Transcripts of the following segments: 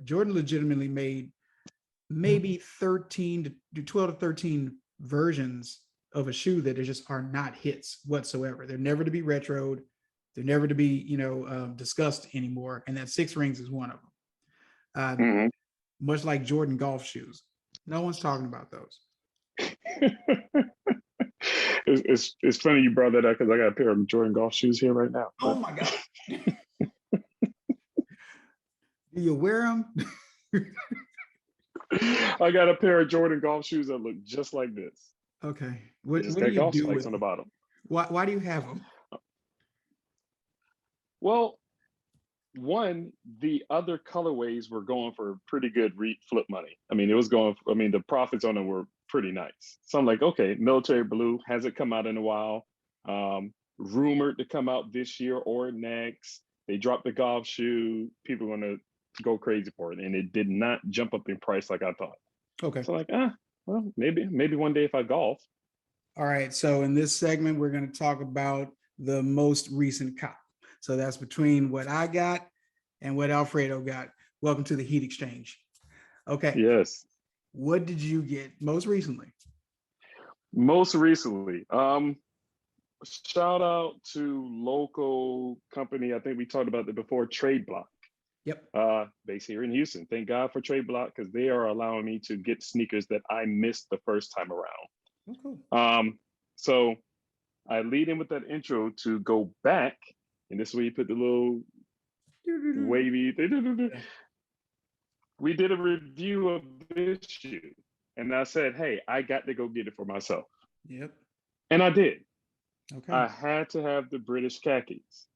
but Jordan legitimately made maybe 13 to 12 to 13 versions of a shoe that are not hits whatsoever. They're never to be retroed. They're never to be, discussed anymore. And that Six Rings is one of them. Much like Jordan golf shoes. No one's talking about those. It's funny you brought that up because I got a pair of Jordan golf shoes here right now. Oh my God. Do you wear them? I got a pair of Jordan golf shoes that look just like this. Okay. What just do got you golf do spikes with on the bottom. Why do you have them? Well, one, the other colorways were going for pretty good flip money. I mean, the profits on them were pretty nice. So I'm like, okay, military blue hasn't come out in a while. Rumored to come out this year or next. They dropped the golf shoe. People are going to go crazy for it. And it did not jump up in price like I thought. Okay. So like, well, maybe one day if I golf. All right. So in this segment, we're going to talk about the most recent cop. So that's between what I got and what Alfredo got. Welcome to the Heat Exchange. Okay. Yes. What did you get most recently? Most recently, shout out to local company. I think we talked about it before, Trade Block. Yep. Based here in Houston. Thank God for Trade Block because they are allowing me to get sneakers that I missed the first time around. Oh, cool. So I lead in with that intro to go back, and this is where you put the little wavy. We did a review of this shoe, and I said, "Hey, I got to go get it for myself." Yep. And I did. Okay. I had to have the British khakis,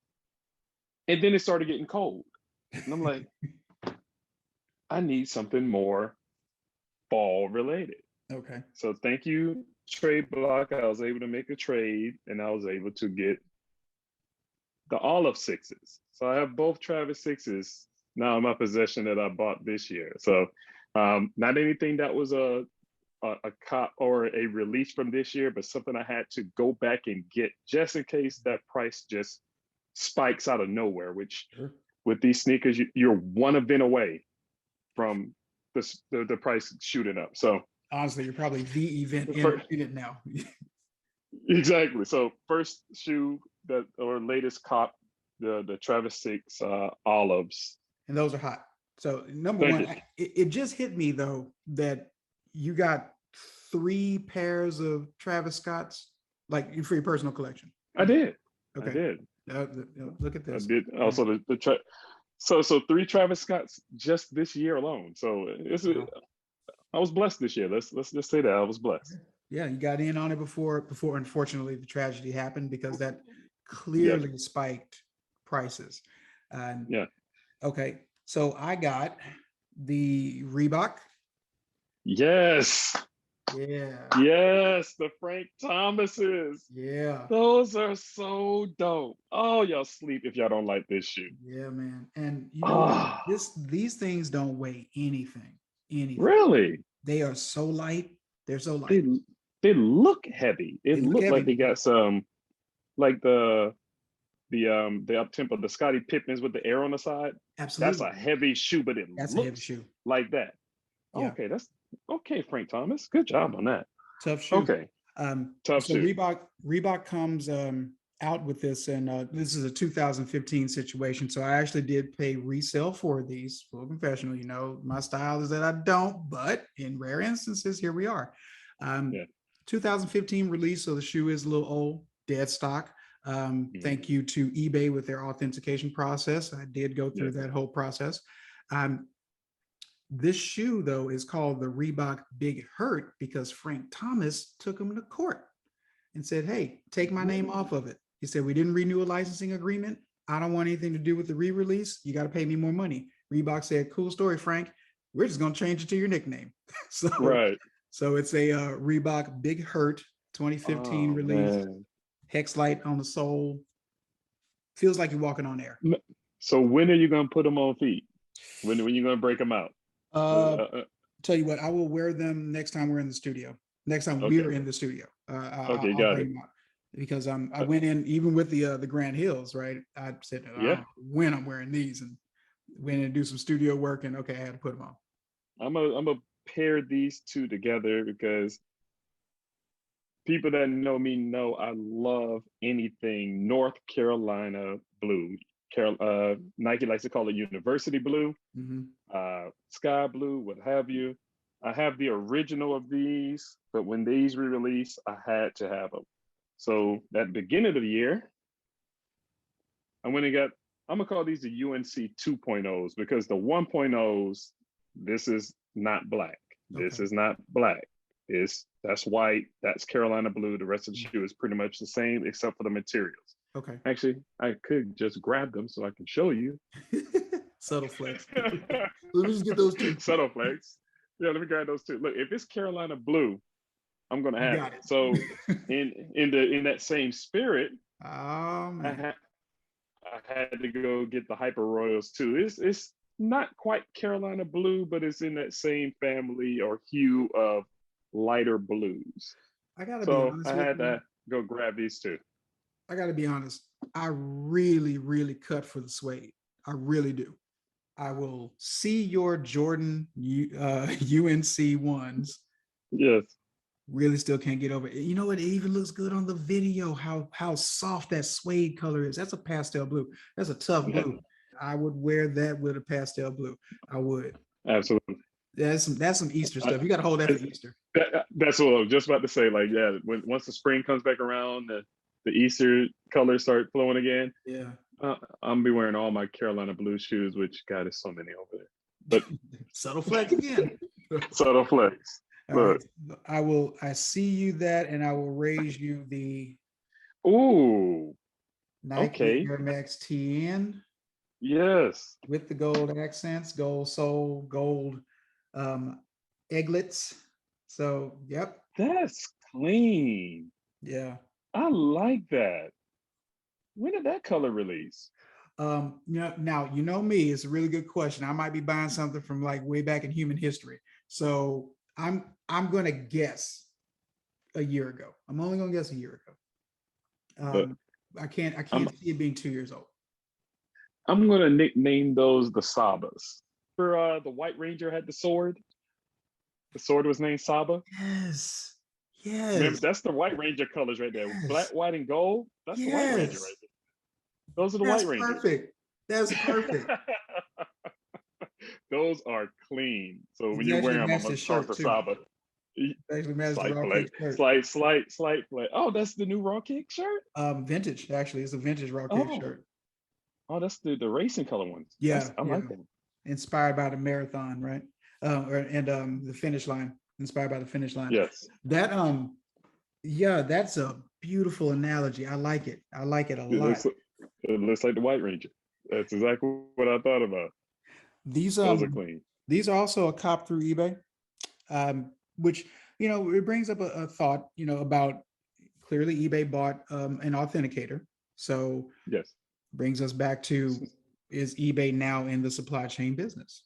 and then it started getting cold. And I'm like, I need something more fall related. Okay. So thank you, Trade Block. I was able to make a trade and I was able to get the Olive Sixes. So I have both Travis Sixes now in my possession that I bought this year. So not anything that was a cop or a release from this year, but something I had to go back and get just in case that price just spikes out of nowhere, which with these sneakers, you're one event away from the price shooting up. So honestly, you're probably the event in it now. Exactly. So first shoe latest cop, the Travis Six Olives. And those are hot. So number one, it just hit me though that you got 3 pairs of Travis Scotts, like for your personal collection. I did. Okay. I did. Look at this. I did. Also, so 3 Travis Scotts just this year alone. So I was blessed this year. Let's just say that I was blessed. Yeah, you got in on it before unfortunately the tragedy happened, because that clearly spiked prices. Yeah. Okay, so I got the Reebok. Yes. Yeah. Yes, the Frank Thomases. Yeah. Those are so dope. Oh, y'all sleep if y'all don't like this shoe. Yeah, man. And you know these things don't weigh anything. Really? They are so light. They're so light. They look heavy. It looked like they got some, like the up tempo, the Scottie Pippins with the air on the side. Absolutely. That's a heavy shoe, but that's looks a heavy shoe like that. Yeah. Okay, that's okay, Frank Thomas. Good job on that. Tough shoe. Okay. Tough shoe. Reebok comes out with this, and this is a 2015 situation. So I actually did pay resale for these. Full confessional, my style is that I don't, but in rare instances, here we are. 2015 release, so the shoe is a little old, dead stock. Thank you to eBay with their authentication process. I did go through that whole process. This shoe, though, is called the Reebok Big Hurt because Frank Thomas took him to court and said, hey, take my name off of it. He said, we didn't renew a licensing agreement. I don't want anything to do with the re-release. You got to pay me more money. Reebok said, cool story, Frank. We're just going to change it to your nickname. So it's a Reebok Big Hurt 2015 release. Man. Hex light on the sole. Feels like you're walking on air. So when are you going to put them on feet? When are you going to break them out? Tell you what, I will wear them next time we're in the studio. Next time we're in the studio. I'll got it. Because I went in, even with the Grand Hills, right? I said, when I'm wearing these, and went and do some studio work, and okay, I had to put them on. I'm a pair these two together because people that know me know I love anything North Carolina blue. Nike likes to call it university blue, sky blue, what have you. I have the original of these, but when these re-released, I had to have them. So at the beginning of the year, I went and got, I'm gonna call these the UNC 2.0s because the 1.0s, this is not black. This is not black. That's white, that's Carolina blue. The rest of the shoe is pretty much the same except for the materials. Okay. Actually, I could just grab them so I can show you. Subtle flex. Let me just get those two. Subtle flex. Yeah, let me grab those two. Look, if it's Carolina blue, I'm gonna have it. So in that same spirit, I had to go get the Hyper Royals too. It's not quite Carolina blue, but it's in that same family or hue of lighter blues. I gotta be honest. I had to go grab these two. I gotta be honest. I really, really cut for the suede. I really do. I will see your Jordan UNC ones. Yes. Really still can't get over it. You know what? It even looks good on the video, how soft that suede color is. That's a pastel blue. That's a tough blue. I would wear that with a pastel blue. I would. Absolutely. That's some Easter stuff. You got to hold that for Easter. That's what I was just about to say. Like, yeah, once the spring comes back around, the Easter colors start flowing again. Yeah. I'm gonna be wearing all my Carolina blue shoes, which God, there's so many over there. But subtle flex again. Subtle flex. Look. Right. I see you that, and I will raise you the Nike Air Max TN. Yes. With the gold accents, gold sole, gold eglets. So, yep. That's clean. Yeah. I like that. When did that color release? Now, you know me, it's a really good question. I might be buying something from like way back in human history. So I'm gonna guess a year ago. I'm only gonna guess a year ago. I can't see it being 2 years old. I'm gonna nickname those the Sabas. For the White Ranger had the sword. The sword was named Saba. Yes. Yes. Remember, that's the White Ranger colors right there. Yes. Black, white, and gold. That's the White Ranger right there. Those are the White Rangers. Perfect. That's perfect. Those are clean. So when you wear them, I'm gonna start the Saba. Actually matches the Raw Kick shirt. Slight play. Oh, that's the new Raw Kick shirt? Vintage, actually. It's a vintage Raw Kick shirt. Oh, that's the racing color ones. Yeah. I like them. Inspired by the marathon, right? The finish line. Inspired by the finish line. Yes. That that's a beautiful analogy. I like it. I like it a lot. It looks like the White Ranger. That's exactly what I thought about. Those are clean. These are also a cop through eBay, which, it brings up a thought, about clearly eBay bought an authenticator. So yes, brings us back to, is eBay now in the supply chain business?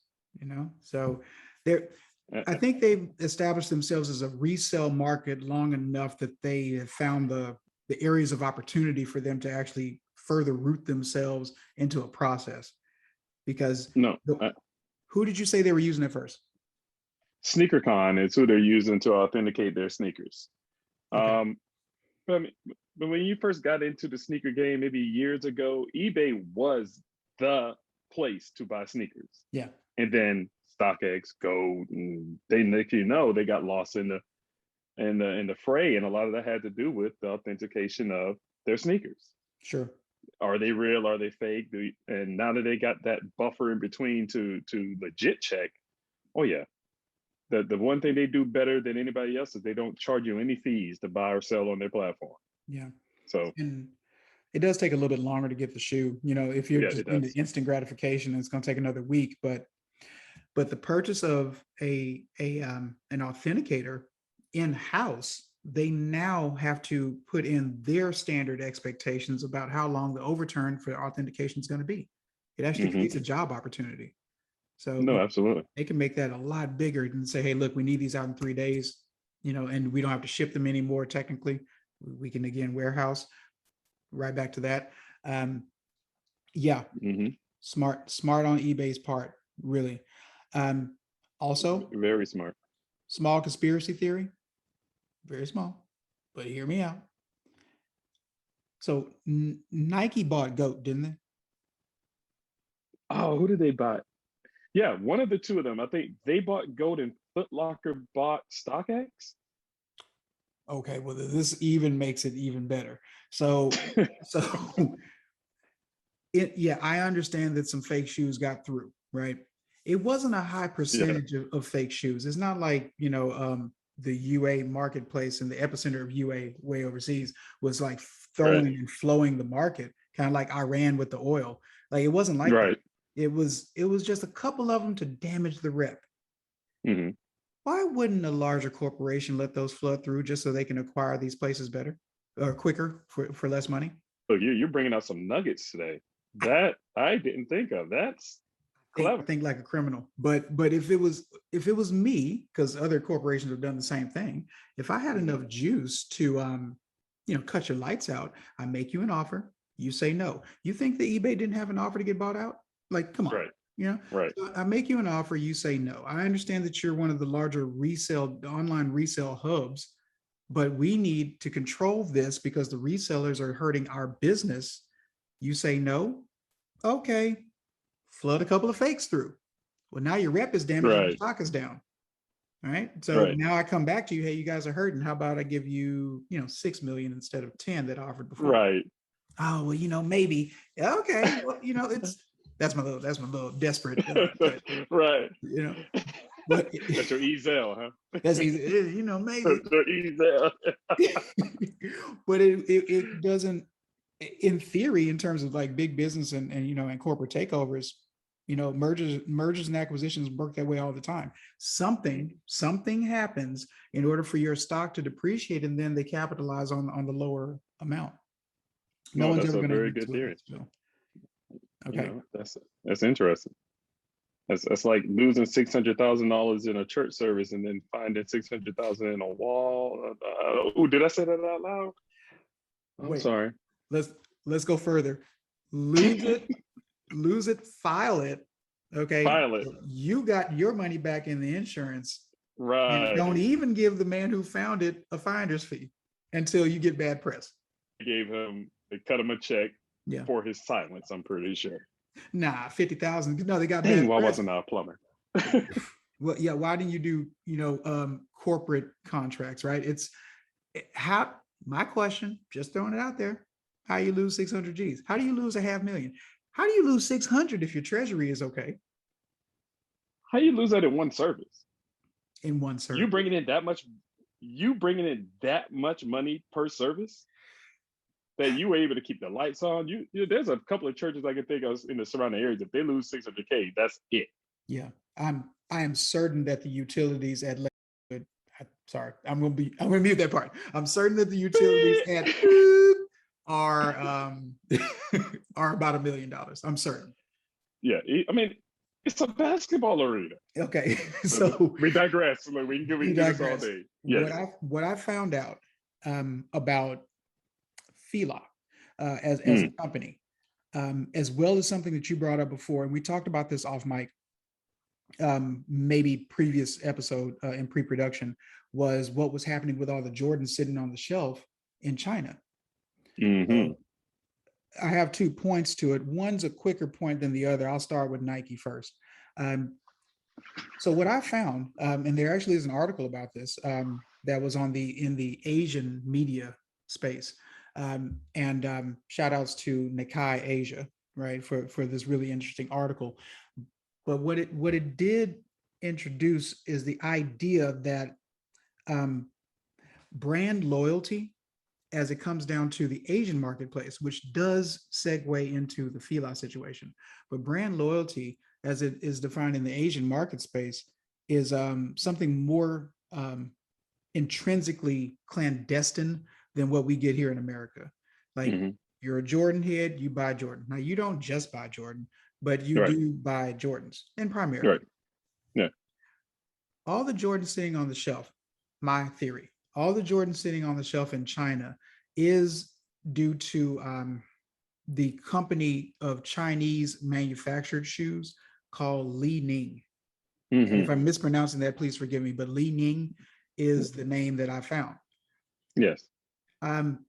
So I think they've established themselves as a resale market long enough that they have found the areas of opportunity for them to actually further root themselves into a process. Because who did you say they were using at first? SneakerCon is who they're using to authenticate their sneakers. Okay. But when you first got into the sneaker game, maybe years ago, eBay was the place to buy sneakers. Yeah. And then StockX, Gold, and they got lost in the fray, and a lot of that had to do with the authentication of their sneakers. Sure. Are they real? Are they fake? And now that they got that buffer in between to legit check, oh yeah, the one thing they do better than anybody else is they don't charge you any fees to buy or sell on their platform. Yeah. So and it does take a little bit longer to get the shoe. If you're just into instant gratification, it's going to take another week. But the purchase of an authenticator in-house, they now have to put in their standard expectations about how long the overturn for authentication is going to be. It actually creates a job opportunity. So absolutely, they can make that a lot bigger and say, hey, look, we need these out in 3 days, and we don't have to ship them anymore. Technically, we can again warehouse. Right back to that. Yeah. Smart on eBay's part, really. Um, Also, Very smart. small conspiracy theory, very small, but hear me out. So Nike bought GOAT, didn't they? Oh, who did they buy? Yeah, one of the two of them. I think they bought Gold and Foot Locker bought StockX. Okay, well, this even makes it even better. So, so yeah, I understand that some fake shoes got through, right? It wasn't a high Yeah, percentage of fake shoes. It's not like, the UA marketplace and the epicenter of UA way overseas was like right, throwing and flowing the market, kind of like Iran with the oil. Like it wasn't like that. right. It was just a couple of them to damage the rep. Hmm. Why wouldn't a larger corporation let those flood through just so they can acquire these places better or quicker for less money? Look, you're bringing out some nuggets today that I didn't think of. That's clever. Think like a criminal. But if it was me, because other corporations have done the same thing, if I had Mhm. enough juice to cut your lights out, I make you an offer, you say no. You think the eBay didn't have an offer to get bought out? Like, come on. Right, You know, right, so I make you an offer, you say no. I understand that you're one of the larger online resale hubs, but we need to control this because the resellers are hurting our business. You say no. Okay, flood a couple of fakes through. Well, now your rep is damaged and your right, stock is down. All right. So right, now I come back to you. Hey, you guys are hurting. How about I give you, 6 million instead of 10 that I offered before? right, Oh, well, maybe. Okay. Well, it's that's my little desperate cut, right. you know, but That's your ezel, huh? that's easy. Maybe. That's your ezel. But it doesn't, in theory, in terms of like big business and corporate takeovers, mergers and acquisitions work that way all the time. Something happens in order for your stock to depreciate, and then they capitalize on the lower amount. No No, one's that's ever a going to very admit good to it. theory. So, okay. That's interesting. That's like losing $600,000 in a church service and then finding 600,000 in a wall. Oh, did I say that out loud? I'm Wait, sorry. let's let's go further. Lose it, lose it, file it. Okay. Pilot, You got your money back in the insurance, and don't right? even give the man who found it a finder's fee until you get bad press. They cut him a check Yeah. for his silence. I'm pretty sure. Nah, 50,000. No, they got Dang, bad why press. wasn't I a plumber? Well, yeah, why didn't you do, corporate contracts, right? How, my question, just throwing it out there, how you lose 600 G's? How do you lose a half million? How do you lose 600 if your treasury is okay How you lose that in one service? in one You service? bringing in that much? You bringing in that much money per service that you were able to keep the lights on? There's a couple of churches I can think of in the surrounding areas. If they lose 600K, that's it. Yeah, I am certain that the utilities at Lakewood, sorry, I'm gonna mute that part. I'm certain that the utilities at are are about $1 million. I'm certain. Yeah, I mean, it's a basketball arena. Okay, But so we digress. Like, we we can do this all digress. day. What Yes. I found out about Fila as a Mm, company, as well as something that you brought up before, and we talked about this off mic, maybe previous episode in pre-production, was what was happening with all the Jordans sitting on the shelf in China. hmm. So I have 2 points to it. One's a quicker point than the other. I'll start with Nike first. Um, so what I found, and there actually is an article about this that was in the Asian media space, and shout outs to Nikkei Asia, right, for this really interesting article. But what it did introduce is the idea that um, brand loyalty, as it comes down to the Asian marketplace, which does segue into the Fila situation, but brand loyalty, as it is defined in the Asian market space, is something more intrinsically clandestine than what we get here in America. Like, Hmm. you're a Jordan head, you buy Jordan. Now, you don't just buy Jordan, but you Right. do buy Jordans, and Right. primarily Yeah. all the Jordans sitting on the shelf, my theory, all the Jordans sitting on the shelf in China is due to the company of Chinese manufactured shoes called Li Ning. And if Hmm. I'm mispronouncing that, please forgive me, but Li Ning is the name that I found. Yes. Um,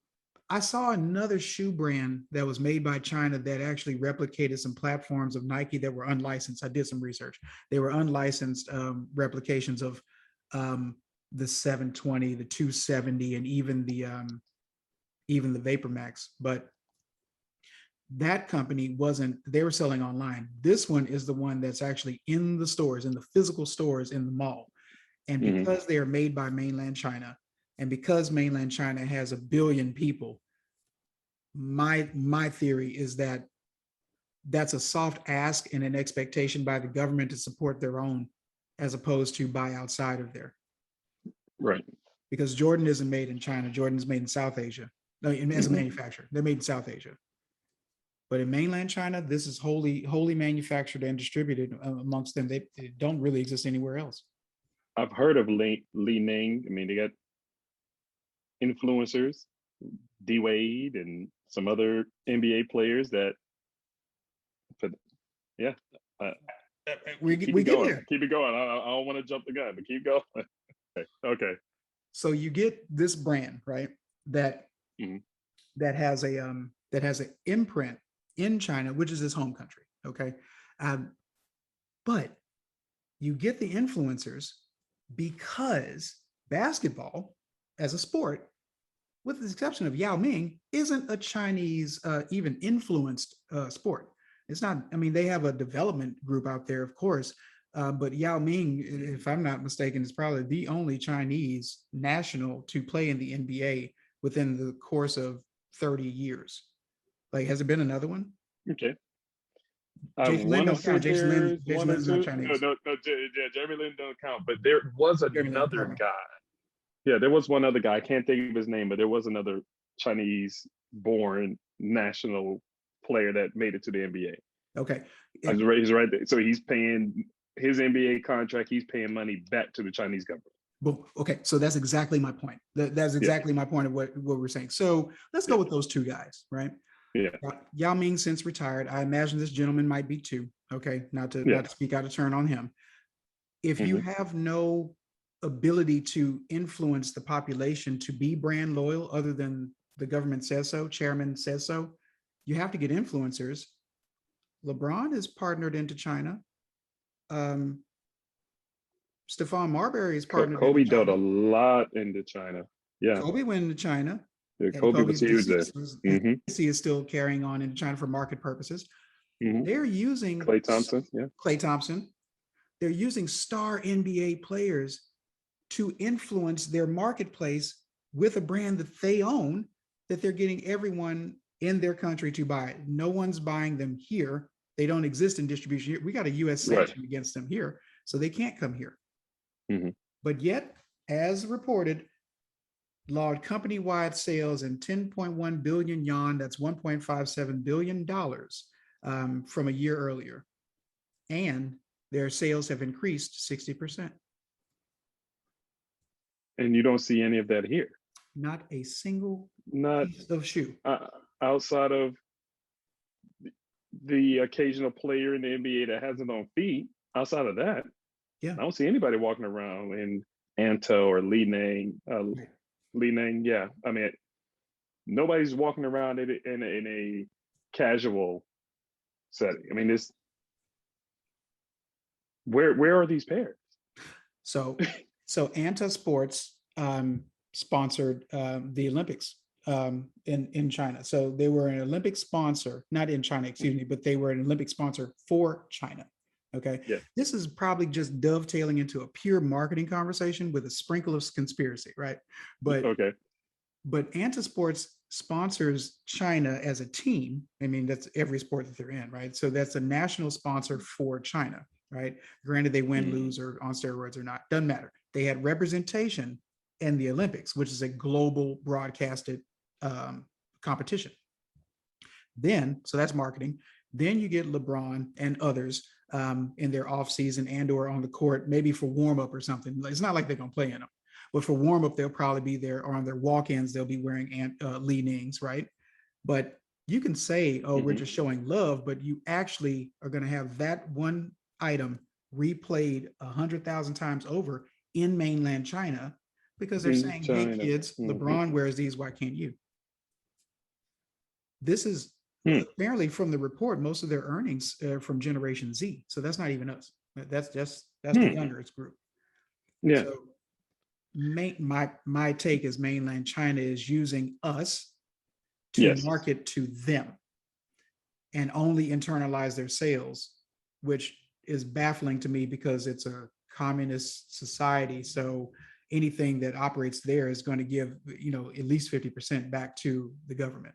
I saw another shoe brand that was made by China that actually replicated some platforms of Nike that were unlicensed. I did some research. They were unlicensed replications of the 720, the 270, and even the Vapor Max. But that company wasn't, they were selling online. This one is the one that's actually in the stores, in the physical stores in the mall. And Hmm. because they are made by mainland China, and because mainland China has 1 billion people, my theory is that that's a soft ask and an expectation by the government to support their own, as opposed to buy outside of there. Right. Because Jordan isn't made in China. Jordan is made in South Asia. No, as a Hmm. manufacturer, they're made in South Asia. But in mainland China, this is wholly manufactured and distributed amongst them. They don't really exist anywhere else. I've heard of Li Ning. I mean, they got influencers, D Wade, and some other NBA players that, but yeah, uh, keep We it get going. there. Keep it going. I don't want to jump the gun, but keep going. Okay. So you get this brand, right? That Hmm. that has an imprint in China, which is his home country. Okay, um, but you get the influencers because basketball as a sport, with the exception of Yao Ming, isn't a Chinese even influenced sport. It's not. I mean, they have a development group out there, of course, but Yao Ming, if I'm not mistaken, is probably the only Chinese national to play in the NBA within the course of 30 years. Like, has there been another one? Okay. I Jason Lin want to don't say count. there's Jason one or Lin's not two. No, Chinese. no, no. Jeremy Lin don't count, but there was Jeremy Lin, another pardon me. guy. Yeah, there was one other guy. I can't think of his name, but there was another Chinese-born national player that made it to the NBA. Okay. He's right there. So he's paying his NBA contract. He's paying money back to the Chinese government. Boom. Okay, so that's exactly my point. That's Yeah, exactly my point of what we're saying. So let's go yeah, with those two guys, right? yeah, Yao Ming since retired. I imagine this gentleman might be too. Okay, yeah. not to speak out of turn on him. If you Hmm. have no ability to influence the population to be brand loyal, other than the government says so, chairman says so, you have to get influencers. LeBron is partnered into China. Um, Stephon Marbury is partnered into Kobe dealt a China. lot into China. Yeah, Kobe went into China, yeah. and Kobe was Kobe's huge there. deceased. His Hmm. legacy is still carrying on in China for market purposes. Hmm. They're using Klay Thompson. Yeah. Klay Thompson. They're using star NBA players to influence their marketplace with a brand that they own, that they're getting everyone in their country to buy. No one's buying them here. They don't exist in distribution here. We got a US Right. sanction against them here, so they can't come here. Hmm. But yet, as reported, logged company-wide sales in 10.1 billion yuan, that's $1.57 billion from a year earlier. And their sales have increased 60%. And you don't see any of that here. Not a single Not piece of shoe. outside of the occasional player in the NBA that has it on feet. Outside of that, Yeah. I don't see anybody walking around in Anto or Li Ning. Right. Li Ning, yeah. I mean, nobody's walking around in a casual setting. I mean, this where are these pairs? So, so Anta Sports sponsored the Olympics in China. So they were an Olympic sponsor, not in China, excuse me, but they were an Olympic sponsor for China. Okay. Yeah. This is probably just dovetailing into a pure marketing conversation with a sprinkle of conspiracy, right? Okay. But Anta Sports sponsors China as a team. I mean, that's every sport that they're in, right? So that's a national sponsor for China, right? Granted, they win, lose, or on steroids or not, doesn't matter. They had representation in the Olympics, which is a global broadcasted competition. Then, so that's marketing. Then you get LeBron and others in their off season and or on the court, maybe for warm up or something. It's not like they're gonna play in them, but for warm up, they'll probably be there, or on their walk ins, they'll be wearing Li Nings, right? But you can say, oh, we're Hmm. just showing love, but you actually are going to have that one item replayed 100,000 times over in mainland China because they're In saying, hey, China. kids, Hmm. LeBron wears these. Why can't you? This is Hmm. apparently from the report, most of their earnings are from Generation Z. So that's not even us. That's the Hmm. younger group. Yeah. So my take is mainland China is using us to Yes. market to them and only internalize their sales, which is baffling to me because it's a communist society. So anything that operates there is going to give, at least 50% back to the government.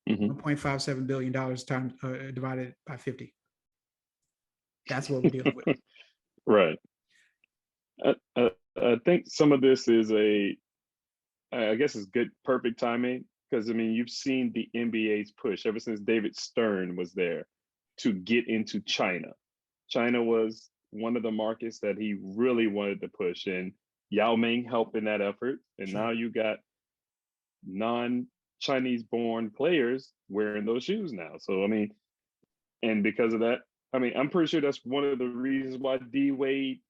Hmm. $1.57 billion times divided by 50. That's what we're dealing with. Right. I think some of this is I guess it's good, perfect timing because I mean you've seen the NBA's push ever since David Stern was there to get into China. China was one of the markets that he really wanted to push, and Yao Ming helped in that effort. And Sure. now you got non-Chinese born players wearing those shoes now. So I mean, and because of that, I mean, I'm pretty sure that's one of the reasons why D Wade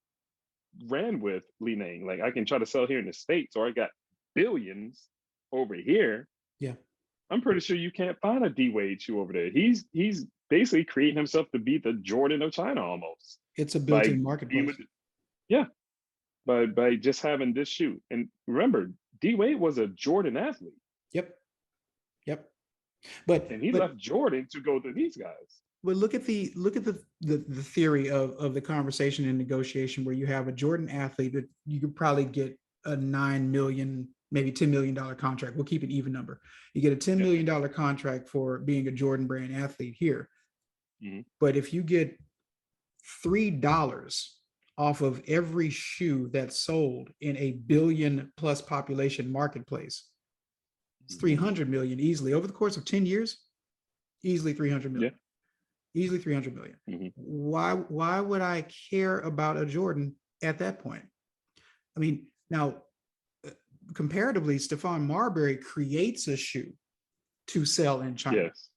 ran with Li Ning. Like I can try to sell here in the States, or I got billions over here. Yeah. I'm pretty sure you can't find a D Wade shoe over there. He's basically creating himself to be the Jordan of China almost It's a by built-in being marketplace. with, yeah, by just having this shoe. And remember, D Wade was a Jordan athlete, Yep. Yep. But and he but left Jordan to go to these guys. but look at the theory of the conversation and negotiation where you have a Jordan athlete that you could probably get a 9 million, maybe $10 million contract. We'll keep an even number. You get a ten Yeah. million dollar contract for being a Jordan brand athlete here. Hmm. But if you get $3 off of every shoe that's sold in a billion plus population marketplace, it's Hmm. 300 million easily over the course of 10 years, easily 300 Yeah. million, easily 300 million. Hmm. Why would I care about a Jordan at that point? I mean, now comparatively, Stephon Marbury creates a shoe to sell in China, Yes.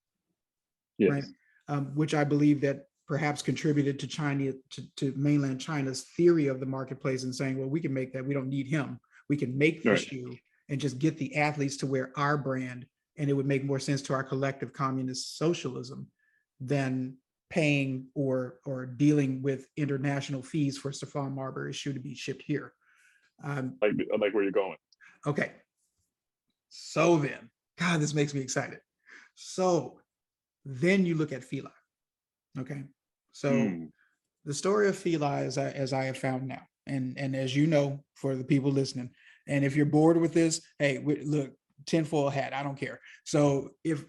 right? Yes. Which I believe that perhaps contributed to China, to mainland China's theory of the marketplace and saying, well, we can make that. We don't need him. We can make the Right. shoe and just get the athletes to wear our brand. And it would make more sense to our collective communist socialism than paying or dealing with international fees for Stephon Marbury's shoe to be shipped here. Um, Like where you're going. okay. So then, God, this makes me excited. So then you look at Fila. Okay. So Mm. the story of Fila, as I have found now, and as you know, for the people listening, and if you're bored with this, hey, look, tinfoil hat, I don't care. So if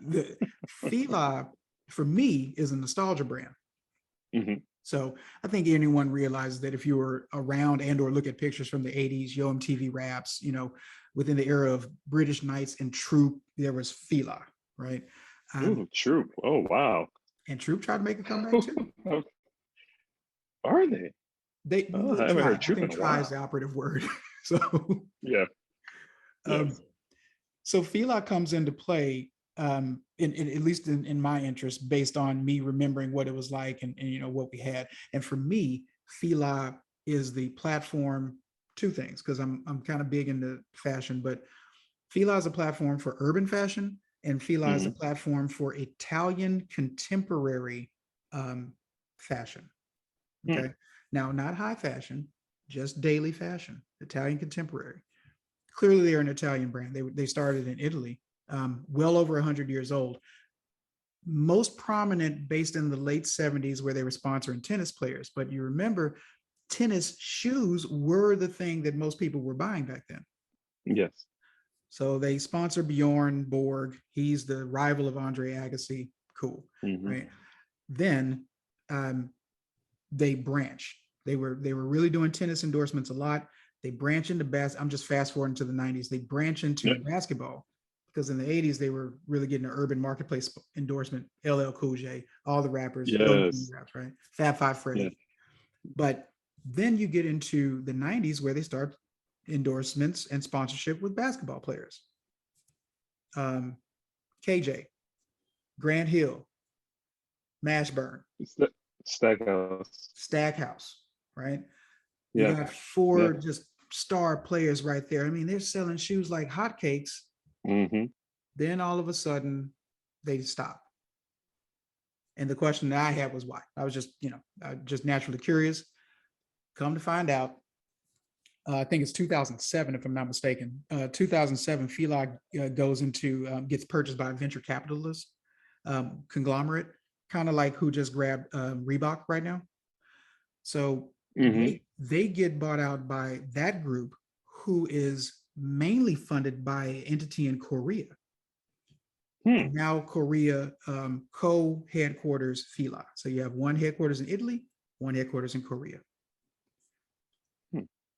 the Fila for me is a nostalgia brand. Hmm. So I think anyone realizes that if you were around and or look at pictures from the 80s, Yo MTV Raps, within the era of British Knights and Troop, there was Fila, right? Ooh, true. Oh, wow. And Troop tried to make a comeback too. Are they? They Oh, I look, haven't try. heard I Troop in think a try is while. the operative word. So, Yeah. um, Yes. so Fila comes into play, at least in my interest, based on me remembering what it was like and what we had. And for me, Fila is the platform. Two things, because I'm kind of big into fashion, but Fila is a platform for urban fashion, and Fila is a Hmm. platform for Italian contemporary fashion. Hmm. Okay. Now, not high fashion, just daily fashion, Italian contemporary. Clearly, they're an Italian brand. They started in Italy, well over 100 years old. Most prominent based in the late 70s, where they were sponsoring tennis players. But you remember, tennis shoes were the thing that most people were buying back then. Yes. So they sponsor Bjorn Borg. He's the rival of Andre Agassi. Cool, Hmm. right? Then um, they branch. They were really doing tennis endorsements a lot. They branch into I'm just fast forwarding to the 90s. They branch into Yeah. basketball because in the 80s they were really getting an urban marketplace endorsement. LL Cool J, all the rappers, Young Yes. raps, right? Fab Five Yes. Freddy. But then you get into the 90s where they start endorsements and sponsorship with basketball players. KJ, Grant Hill, Mashburn, Stackhouse. Stackhouse, right? You Yeah. got four Yeah. just star players right there. I mean, they're selling shoes like hotcakes. Mm-hmm. Then all of a sudden, they stop. And the question that I had was why. I was just, just naturally curious. Come to find out, I think it's 2007, if I'm not mistaken. 2007, Fila goes into gets purchased by a venture capitalist conglomerate, kind of like who just grabbed Reebok right now. So Mm-hmm. they get bought out by that group, who is mainly funded by an entity in Korea. Now Korea co-headquarters Fila. So you have one headquarters in Italy, one headquarters in Korea.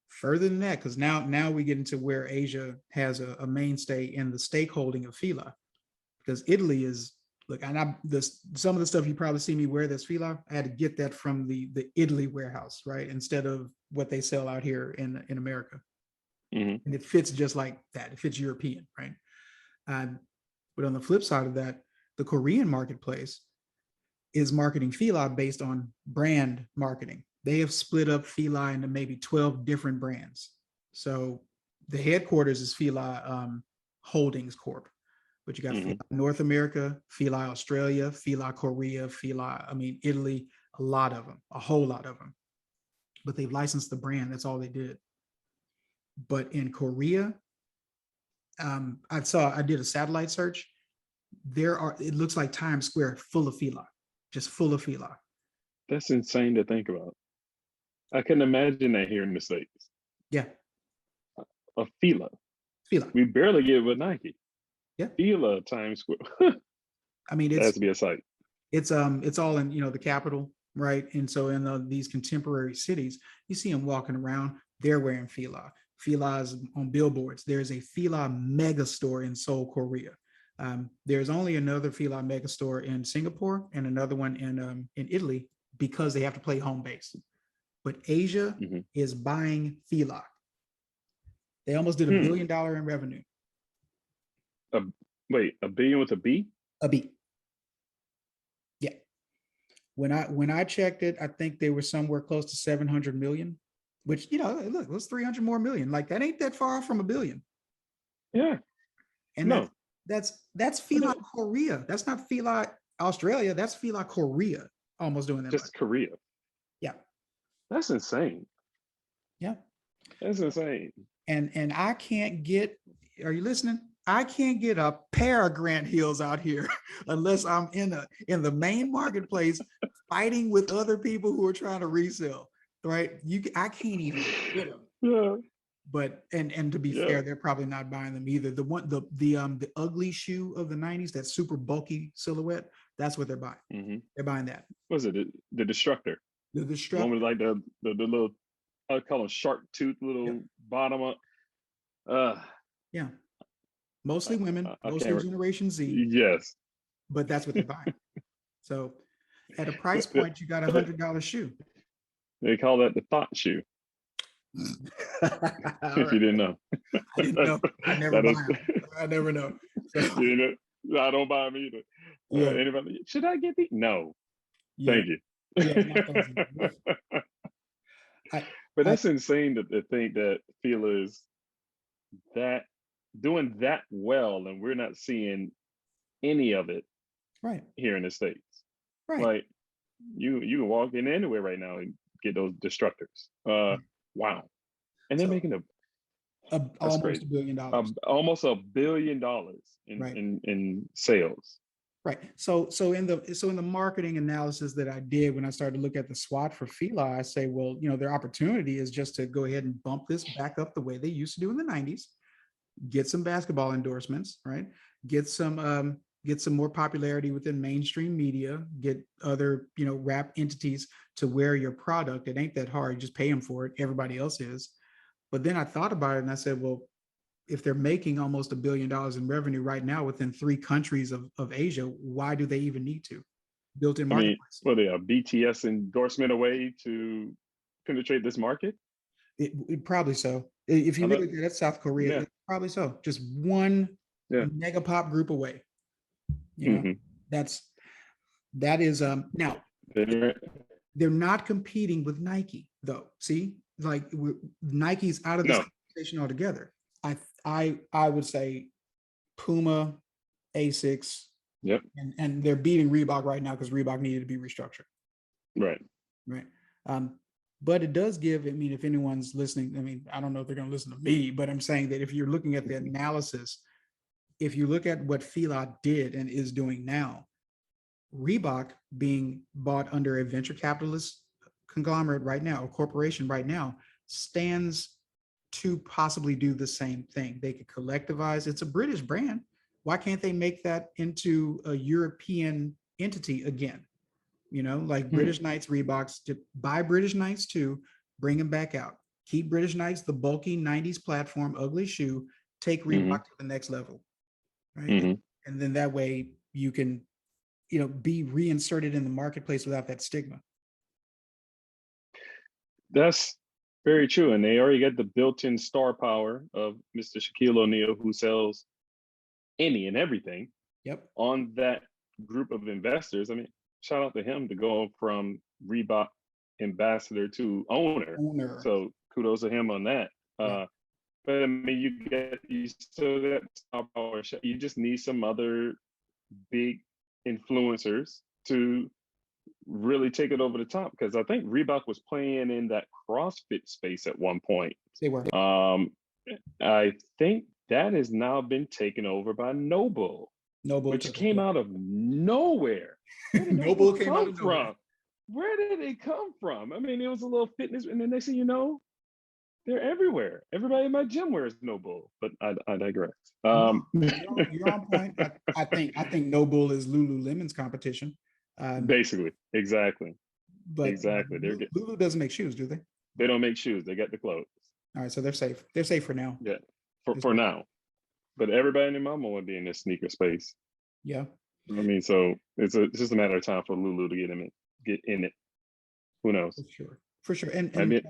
Further than that, because now we get into where Asia has a mainstay in the stakeholding of Fila, because Italy is, look, and some of the stuff you probably see me wear that's Fila, I had to get that from the Italy warehouse, right, instead of what they sell out here in America. Mm-hmm. And it fits just like that. It fits European, right? But on the flip side of that, the Korean marketplace is marketing Fila based on brand marketing. They have split up Fila into maybe 12 different brands. So the headquarters is Fila Holdings Corp, but you got Fila North America, Fila Australia, Fila Korea, Italy, a lot of them, a whole lot of them. But they've licensed the brand. That's all they did. But in Korea, I did a satellite search. It looks like Times Square full of Fila, just full of Fila. That's insane to think about. I couldn't imagine that here in the States. Yeah. A Fila. Fila. We barely get it with Nike. Yeah. Fila Times Square. I mean, it has to be a sight. It's all in, the capital, right? And so in these contemporary cities, you see them walking around, they're wearing Fila. Fila's on billboards. There's a Fila mega store in Seoul, Korea. There's only another Fila mega store in Singapore and another one in Italy, because they have to play home base. But Asia is buying Fila. They almost did $1 billion in revenue. Wait, $1 billion with a B? A B. Yeah. When I checked it, I think they were somewhere close to 700 million, which, look, it was 300 more million. Like, that ain't that far from $1 billion. Yeah. And no, that's Fila Korea. That's not Fila Australia. That's Fila Korea almost doing that. Just much. Korea. Yeah. That's insane. Yeah. That's insane. And I can't get, are you listening? I can't get a pair of Grant Hills out here unless I'm in the main marketplace fighting with other people who are trying to resell, right? I can't even get them. Yeah. But and to be fair, they're probably not buying them either. The ugly shoe of the 90s, that super bulky silhouette, that's what they're buying. They're buying that. Was it the Destructor? The Destructor. One with like the little, I call them shark tooth little bottom up. Yeah. Mostly women, mostly Generation Z. Yes. But that's what they're buying. So at a price point, you got $100 shoe. They call that the thought shoe. If you didn't know. I didn't know. I never buy them. I never know. So, I don't buy them either. Yeah. Anybody? Should I get these? No. Yeah. Thank you. Yeah, but that's insane to think that Fila is that doing that well, and we're not seeing any of it here in the States. Right. Like you can walk in anywhere right now and get those Destructors. Wow. And they're making almost $1 billion. Almost $1 billion in sales. Right. So in the marketing analysis that I did when I started to look at the SWOT for Fila, I say, well, their opportunity is just to go ahead and bump this back up the way they used to do in the 90s, get some basketball endorsements, right? Get some more popularity within mainstream media, get other, rap entities to wear your product. It ain't that hard. You just pay them for it. Everybody else is. But then I thought about it and I said, well, if they're making almost $1 billion in revenue right now within 3 countries of Asia, why do they even need to? Built-in marketplace. Well, they are BTS endorsement away to penetrate this market? It probably so. If you really that's South Korea, probably so. Just one mega pop group away. that is now They're- they're not competing with Nike though. See, like Nike's out of this No, conversation altogether. I would say Puma, Asics, yep, and they're beating Reebok right now because Reebok needed to be restructured. right. Right. But it does give, I mean, if anyone's listening, I mean, I don't know if they're going to listen to me, but I'm saying that if you're looking at the analysis, if you look at what Fila did and is doing now, Reebok being bought under a venture capitalist conglomerate right now, or corporation right now, stands to possibly do the same thing. They could collectivize. It's a British brand. Why can't they make that into a European entity again? You know, like British Knights, Reeboks, to buy British Knights too, bring them back out. Keep British Knights, the bulky 90s platform, ugly shoe, take Hmm. Reebok to the next level, right? Hmm. And then that way you can, you know, be reinserted in the marketplace without that stigma. That's very true. And they already got the built-in star power of Mr. Shaquille O'Neal, who sells any and everything Yep. on that group of investors. I mean, shout out to him to go from Reebok ambassador to owner. Owner. So kudos to him on that. Yeah. But I mean, you still got star power. You just need some other big influencers to really take it over the top, because I think Reebok was playing in that CrossFit space at one point. They were. I think that has now been taken over by Noble, Noble which came out of nowhere. Where did Noble came out of nowhere. from? Where did it come from? I mean, it was a little fitness, and then next thing you know, they're everywhere. Everybody in my gym wears Noble, but I digress. You're on point. I think Noble is Lululemon's competition. Basically, exactly. But exactly. Lulu doesn't make shoes, do they? They don't make shoes. They got the clothes. All right, so they're safe. They're safe for now. Yeah, for now. But everybody and their mama want to be in this sneaker space. Yeah. I mean, so it's just a matter of time for Lulu to get in it. Who knows? For sure. And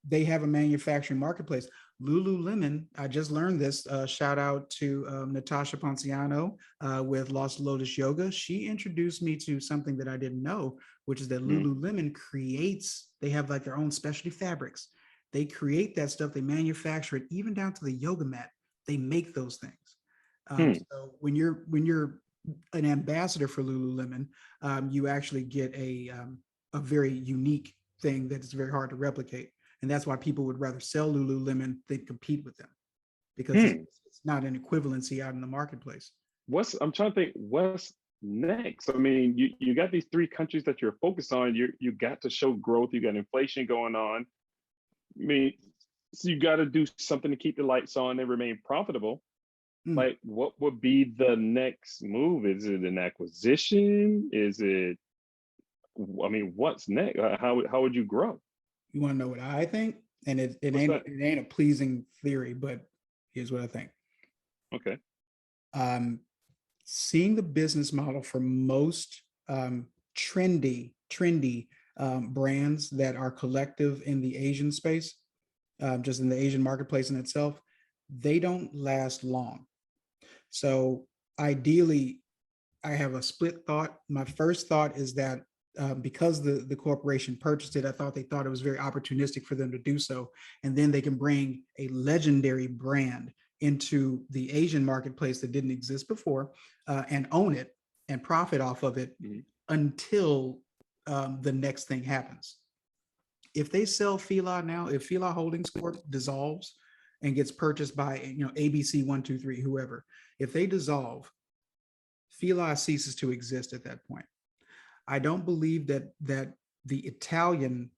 they have a manufacturing marketplace. Lululemon, I just learned this. Shout out to Natasha Ponciano with Los Lotus Yoga. She introduced me to something that I didn't know, which is that Lululemon creates, they have like their own specialty fabrics. They create that stuff, they manufacture it, even down to the yoga mat. They make those things. So when you're an ambassador for Lululemon, you actually get a very unique thing that is very hard to replicate. And that's why people would rather sell Lululemon than compete with them, because it's not an equivalency out in the marketplace. I'm trying to think what's next. I mean, you got these three countries that you're focused on. You got to show growth. You got inflation going on. I mean, so you got to do something to keep the lights on and remain profitable. Like, what would be the next move? Is it an acquisition? Is it, I mean, what's next? How would you grow? You want to know what I think? And it ain't a pleasing theory, but here's what I think. Okay. Seeing the business model for most trendy brands that are collective in the Asian space, just in the Asian marketplace in itself, they don't last long. So ideally, I have a split thought. My first thought is that because the corporation purchased it, I thought it was very opportunistic for them to do so. And then they can bring a legendary brand into the Asian marketplace that didn't exist before and own it and profit off of it until the next thing happens. If they sell Fila now, if Fila Holdings Corp dissolves and gets purchased by ABC 123, whoever, if they dissolve, Fila ceases to exist at that point. I don't believe that the Italian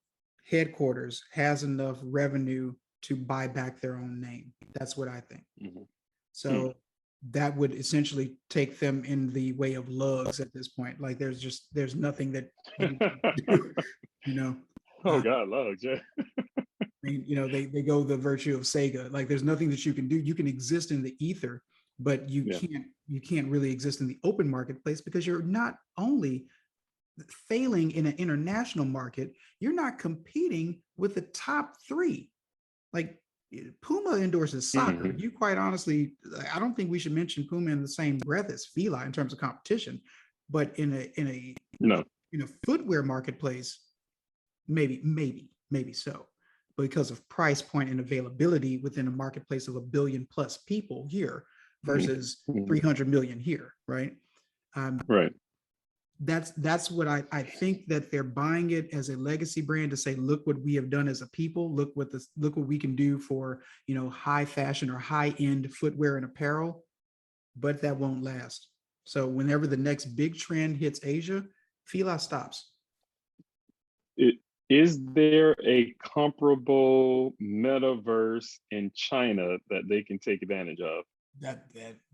headquarters has enough revenue to buy back their own name. That's what I think. So that would essentially take them in the way of lugs at this point. Like there's nothing that you can do, Oh God, lugs, yeah. I mean, they go the virtue of Sega. Like there's nothing that you can do. You can exist in the ether, but you can't really exist in the open marketplace, because you're not only failing in an international market, you're not competing with the top three. Like Puma endorses soccer. You quite honestly, I don't think we should mention Puma in the same breath as Fila in terms of competition. But in No. a footwear marketplace, maybe so, because of price point and availability within a marketplace of 1 billion plus people here versus Mhm. 300 million here, right? Right. That's what I think, that they're buying it as a legacy brand to say, look what we have done as a people, look what we can do for, high fashion or high end footwear and apparel, but that won't last. So whenever the next big trend hits Asia, Fila stops. Is there a comparable metaverse in China that they can take advantage of?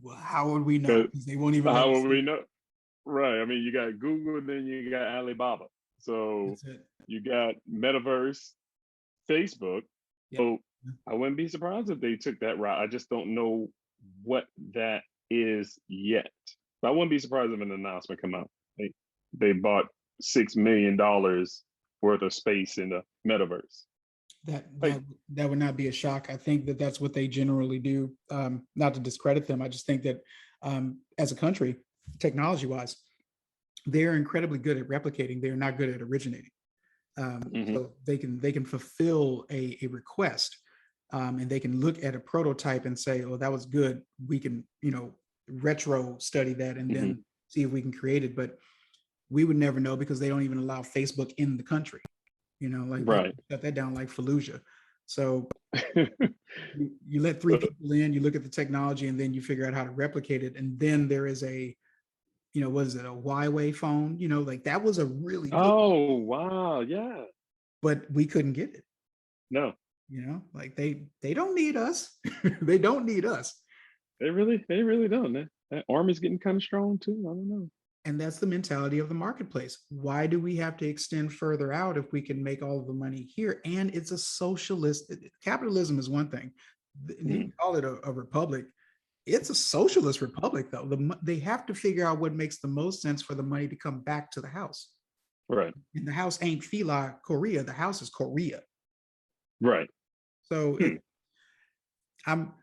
Well, how would we know? 'Cause Because they won't even let how us will see we it. know? Right. I mean, you got Google, then you got Alibaba. So That's it. you got metaverse, Facebook. Yep. So I wouldn't be surprised if they took that route. I just don't know what that is yet. But I wouldn't be surprised if an announcement come out. They bought $6 million worth of space in the metaverse. That Like, that would not be a shock. I think that that's what they generally do. Not to discredit them, I just think that as a country, technology wise, they're incredibly good at replicating. They're not good at originating. So they can fulfill a request, and they can look at a prototype and say, "Oh, that was good. We can retro study that and then see if we can create it." But we would never know because they don't even allow Facebook in the country. Like they right. shut that down like Fallujah. So you let 3 people in, you look at the technology, and then you figure out how to replicate it. And then there is a, what is it, a Huawei phone? Like that was a really good, Oh, wow. Yeah. but we couldn't get it. No, Like they don't need us. They don't need us. they really don't. That army's getting kind of strong too. I don't know. And that's the mentality of the marketplace. Why do we have to extend further out if we can make all of the money here? And it's a socialist. Capitalism is one thing. You can call it a republic. It's a socialist republic, though. They have to figure out what makes the most sense for the money to come back to the house. Right. And the house ain't Fila, Korea. The house is Korea. Right. So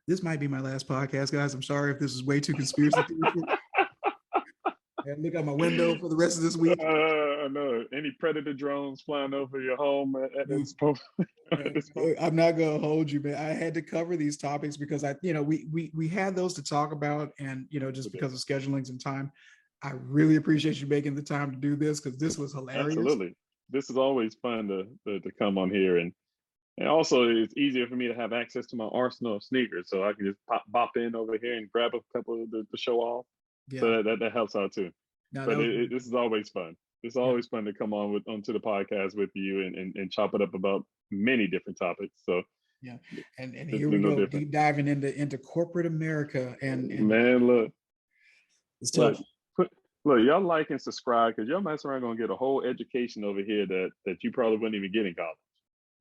this might be my last podcast, guys. I'm sorry if this is way too conspiracy theory. And look out my window for the rest of this week. I know. Any predator drones flying over your home at this point? I'm not gonna hold you, man. I had to cover these topics because we had those to talk about, and just because of schedulings and time. I really appreciate you making the time to do this because this was hilarious. Absolutely. This is always fun to come on here, and also it's easier for me to have access to my arsenal of sneakers, so I can just bop in over here and grab a couple to show off. Yeah. So that helps out too. No, but this is always fun. It's always fun to come onto the podcast with you and chop it up about many different topics. So yeah, and here we go, deep diving into corporate America, and man, look, it's tough. Look, y'all like and subscribe because y'all mess around gonna get a whole education over here that you probably wouldn't even get in college.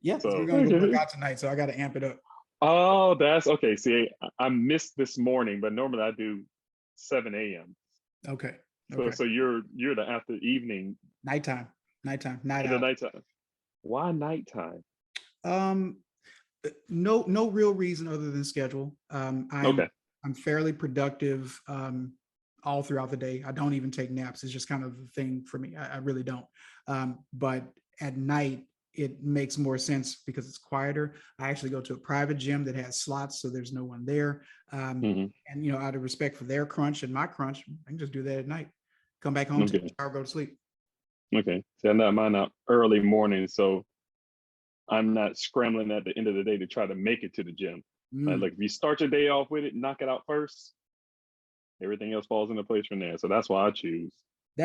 Yeah, so we're gonna go work out tonight, so I got to amp it up. Oh, that's okay. See, I missed this morning, but normally I do 7 a.m. Okay. So you're the after evening. Nighttime, night out. Nighttime. Why nighttime? No real reason other than schedule. I'm fairly productive all throughout the day. I don't even take naps. It's just kind of the thing for me. I really don't. But at night, it makes more sense because it's quieter. I actually go to a private gym that has slots, so there's no one there. And out of respect for their crunch and my crunch, I can just do that at night. Come back home, take a shower, go to sleep. Okay. So I'm mine out early morning, so I'm not scrambling at the end of the day to try to make it to the gym. Like if you start your day off with it, knock it out first, everything else falls into place from there. So that's why I choose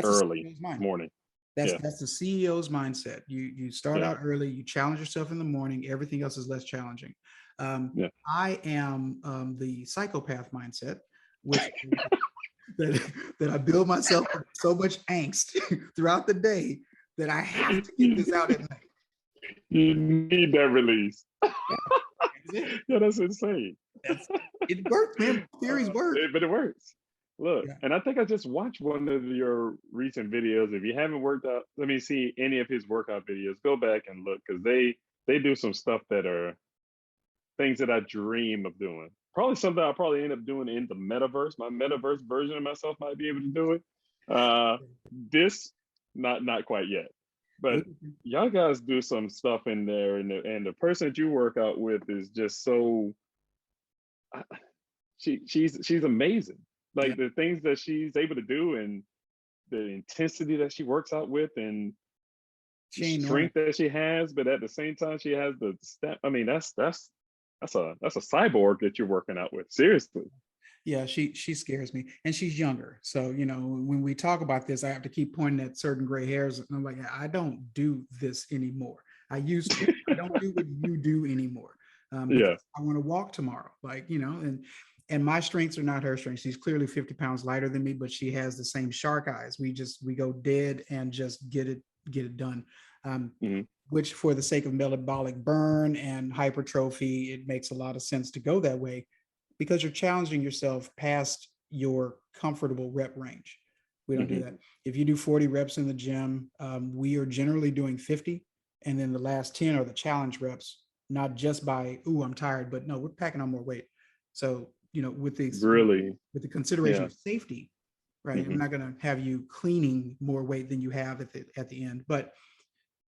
early morning. That's the CEO's mindset. You start out early, you challenge yourself in the morning, everything else is less challenging. I am the psychopath mindset, which that I build myself so much angst throughout the day that I have to get this out at night. You need that release. Yeah, that's insane. It works, man. Theories work. But it works. Look, and I think I just watched one of your recent videos. If you haven't worked out, let me see any of his workout videos. Go back and look because they do some stuff that are things that I dream of doing. Probably something I'll probably end up doing in the metaverse. My metaverse version of myself might be able to do it. This, not quite yet, but y'all guys do some stuff in there, and the person that you work out with is just so. She's amazing. Like the things that she's able to do, and the intensity that she works out with, and the strength that she has, but at the same time she has the step. I mean, that's a cyborg that you're working out with. Seriously. Yeah, she scares me, and she's younger. So, you know, when we talk about this, I have to keep pointing at certain gray hairs, and I'm like, I don't do this anymore. I used to. I don't do what you do anymore. Yeah. I want to walk tomorrow, like, you know, and my strengths are not her strengths. She's clearly 50 pounds lighter than me, but she has the same shark eyes. We go dead and just get it done. Which, for the sake of metabolic burn and hypertrophy, it makes a lot of sense to go that way, because you're challenging yourself past your comfortable rep range. We don't do that. If you do 40 reps in the gym, we are generally doing 50. And then the last 10 are the challenge reps, not just by, ooh, I'm tired, but no, we're packing on more weight. So, you know, with the consideration of safety, right? I'm not going to have you cleaning more weight than you have at the end, but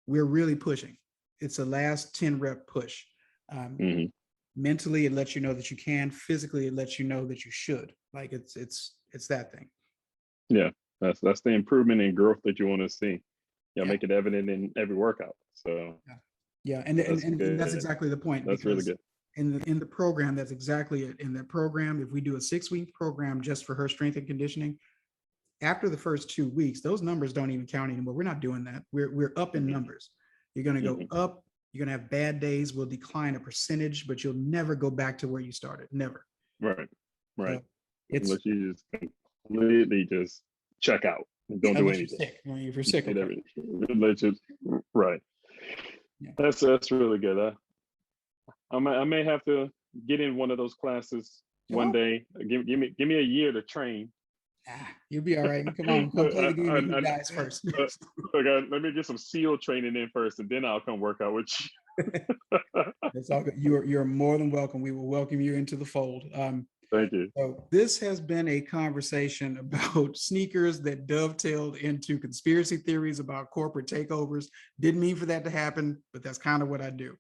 we're really pushing. It's a last 10 rep push. Mentally, it lets you know that you can. Physically, it lets you know that you should. Like it's that thing. Yeah, that's the improvement and growth that you want to see. Make it evident in every workout. So and that's exactly the point. That's really good. In the program, that's exactly it. In the program, if we do a 6-week program just for her strength and conditioning, after the first 2 weeks, those numbers don't even count anymore. We're not doing that. We're up in numbers. You're going to go up. You're going to have bad days. We'll decline a percentage, but you'll never go back to where you started. Never. Right. So Unless you just completely just check out and don't do anything. If you're sick, okay. Right. Yeah. That's really good. I may have to get in one of those classes one day. Give me a year to train. You'll be all right. Come on, come play the game with you guys first. Let me get some SEAL training in first, and then I'll come work out with you. It's all good. You're more than welcome. We will welcome you into the fold. Thank you. So this has been a conversation about sneakers that dovetailed into conspiracy theories about corporate takeovers. Didn't mean for that to happen, but that's kind of what I do.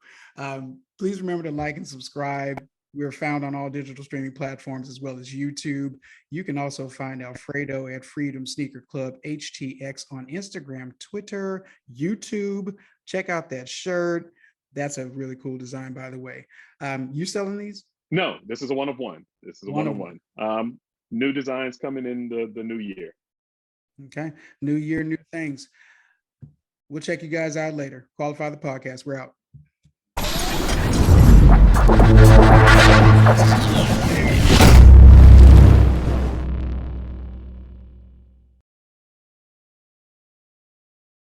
Please remember to like and subscribe. We're found on all digital streaming platforms as well as YouTube. You can also find Alfredo at Freedom Sneaker Club HTX on Instagram, Twitter, YouTube. Check out that shirt. That's a really cool design, by the way. You selling these? No, this is a one of one. This is a one of one. New designs coming in the new year. Okay. New year, new things. We'll check you guys out later. Qualify the podcast. We're out.